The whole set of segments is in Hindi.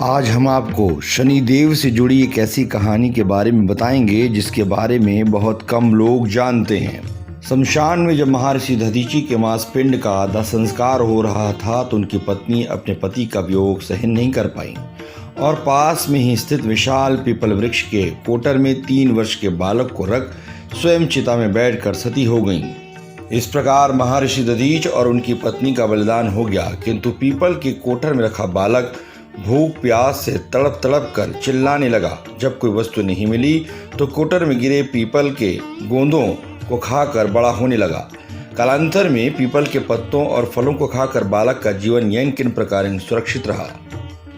आज हम आपको शनिदेव से जुड़ी एक ऐसी कहानी के बारे में बताएंगे जिसके बारे में बहुत कम लोग जानते हैं। शमशान में जब महर्षि दधीचि के मांसपिंड का दाह संस्कार हो रहा था तो उनकी पत्नी अपने पति का वियोग सहन नहीं कर पाई और पास में ही स्थित विशाल पीपल वृक्ष के कोटर में 3 वर्ष के बालक को रख स्वयं चिता में बैठकर सती हो गईं। इस प्रकार महर्षि दधीच और उनकी पत्नी का बलिदान हो गया, किंतु पीपल के कोटर में रखा बालक भूख प्यास से तड़प तड़प कर चिल्लाने लगा। जब कोई वस्तु नहीं मिली तो कोटर में गिरे पीपल के गोंदों को खाकर बड़ा होने लगा। कालांतर में पीपल के पत्तों और फलों को खाकर बालक का जीवन यंग किन प्रकार सुरक्षित रहा।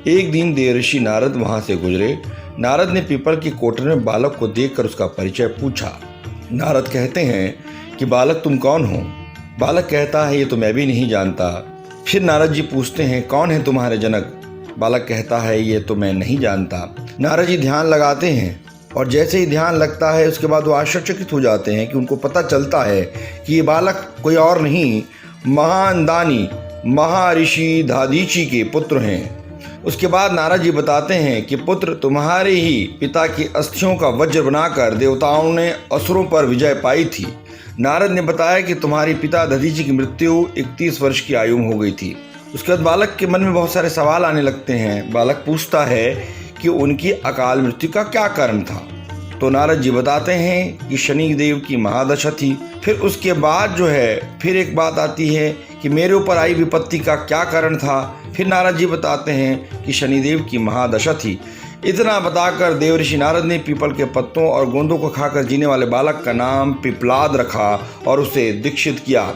एक दिन देवर्षि नारद वहां से गुजरे। नारद ने पीपल के कोटर में बालक को देखकर उसका परिचय पूछा। नारद कहते हैं कि बालक तुम कौन हो? बालक कहता है ये तो मैं भी नहीं जानता। फिर नारद जी पूछते हैं कौन है तुम्हारे जनक? बालक कहता है ये तो मैं नहीं जानता। नारद जी ध्यान लगाते हैं और जैसे ही ध्यान लगता है उसके बाद वो आश्चर्यचकित हो जाते हैं कि उनको पता चलता है कि ये बालक कोई और नहीं, महान दानी महर्षि दधीचि के पुत्र हैं। उसके बाद नारद जी बताते हैं कि पुत्र, तुम्हारे ही पिता की अस्थियों का वज्र बनाकर देवताओं ने असुरों पर विजय पाई थी। नारद ने बताया कि तुम्हारे पिता दधीचि की मृत्यु 31 वर्ष की आयु में हो गई थी। उसके बाद बालक के मन में बहुत सारे सवाल आने लगते हैं। बालक पूछता है कि उनकी अकाल मृत्यु का क्या कारण था। तो नारद जी बताते हैं कि शनिदेव की महादशा थी। फिर उसके बाद फिर एक बात आती है कि मेरे ऊपर आई विपत्ति का क्या कारण था। फिर नारद जी बताते हैं कि शनिदेव की महादशा थी। इतना बताकर देवर्षि नारद ने पीपल के पत्तों और गोंदों को खाकर जीने वाले बालक का नाम पिपलाद रखा और उसे दीक्षित किया।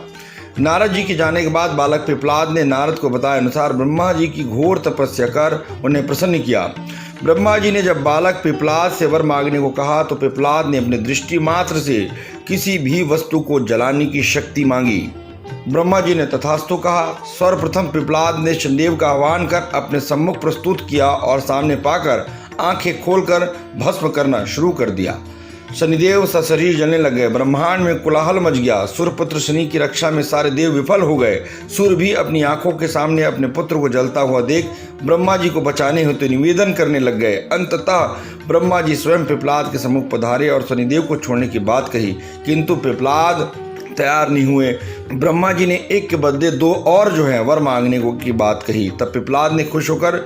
नारद जी के जाने के बाद बालक पिपलाद ने नारद को बताए अनुसार ब्रह्मा जी की घोर तपस्या कर उन्हें प्रसन्न किया। ब्रह्मा जी ने जब बालक पिपलाद से वर मांगने को कहा तो पिपलाद ने अपने दृष्टि मात्र से किसी भी वस्तु को जलाने की शक्ति मांगी। ब्रह्मा जी ने तथास्तु कहा। सर्वप्रथम पिपलाद ने शनिदेव का आह्वान कर अपने सम्मुख प्रस्तुत किया और सामने पाकर आंखें खोलकर भस्म करना शुरू कर दिया। शनिदेव सशरीर जलने लगे। ब्रह्मांड में कोलाहल मच गया। सूर्यपुत्र शनि की रक्षा में सारे देव विफल हो गए। सूर्य भी अपनी आंखों के सामने अपने पुत्र को जलता हुआ देख ब्रह्मा जी को बचाने हेतु निवेदन करने लग गए। अंततः ब्रह्मा जी स्वयं पिपलाद के सम्मुख पधारे और शनिदेव को छोड़ने की बात कही, किंतु पिपलाद तैयार नहीं हुए। ब्रह्मा जी ने एक के बदले 2 और वर मांगने की बात कही। तब पिपलाद ने खुश होकर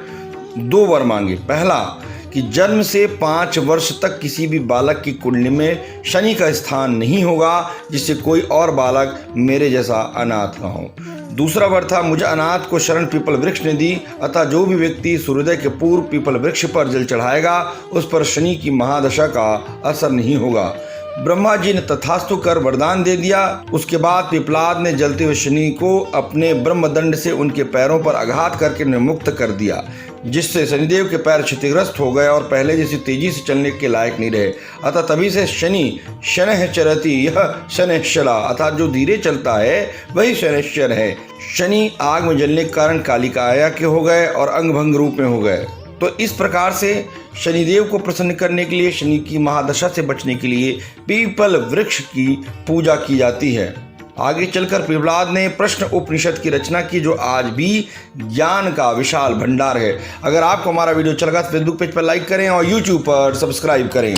2 वर मांगे। पहला कि जन्म से 5 वर्ष तक किसी भी बालक की कुंडली में शनि का स्थान नहीं होगा जिससे कोई और बालक मेरे जैसा अनाथ न हो। दूसरा वर था मुझे अनाथ को शरण पीपल वृक्ष ने दी, अतः जो भी व्यक्ति सूर्योदय के पूर्व पीपल वृक्ष पर जल चढ़ाएगा उस पर शनि की महादशा का असर नहीं होगा। ब्रह्मा जी ने तथास्तु कर वरदान दे दिया। उसके बाद पिपलाद ने जलते हुए शनि को अपने ब्रह्मदंड से उनके पैरों पर आघात करके उन्हें मुक्त कर दिया, जिससे शनिदेव के पैर क्षतिग्रस्त हो गए और पहले जैसी तेजी से चलने के लायक नहीं रहे। अतः तभी से शनि शनैः चरति यह शनैश्चरा, अर्थात जो धीरे चलता है वही शनैश्चर है। शनि आग में जलने के कारण कालिकाया के हो गए और अंगभंग रूप में हो गए। तो इस प्रकार से शनिदेव को प्रसन्न करने के लिए, शनि की महादशा से बचने के लिए पीपल वृक्ष की पूजा की जाती है। आगे चलकर पिपलाद ने प्रश्न उपनिषद की रचना की जो आज भी ज्ञान का विशाल भंडार है। अगर आपको हमारा वीडियो अच्छा लगा तो फेसबुक पेज पर लाइक करें और यूट्यूब पर सब्सक्राइब करें।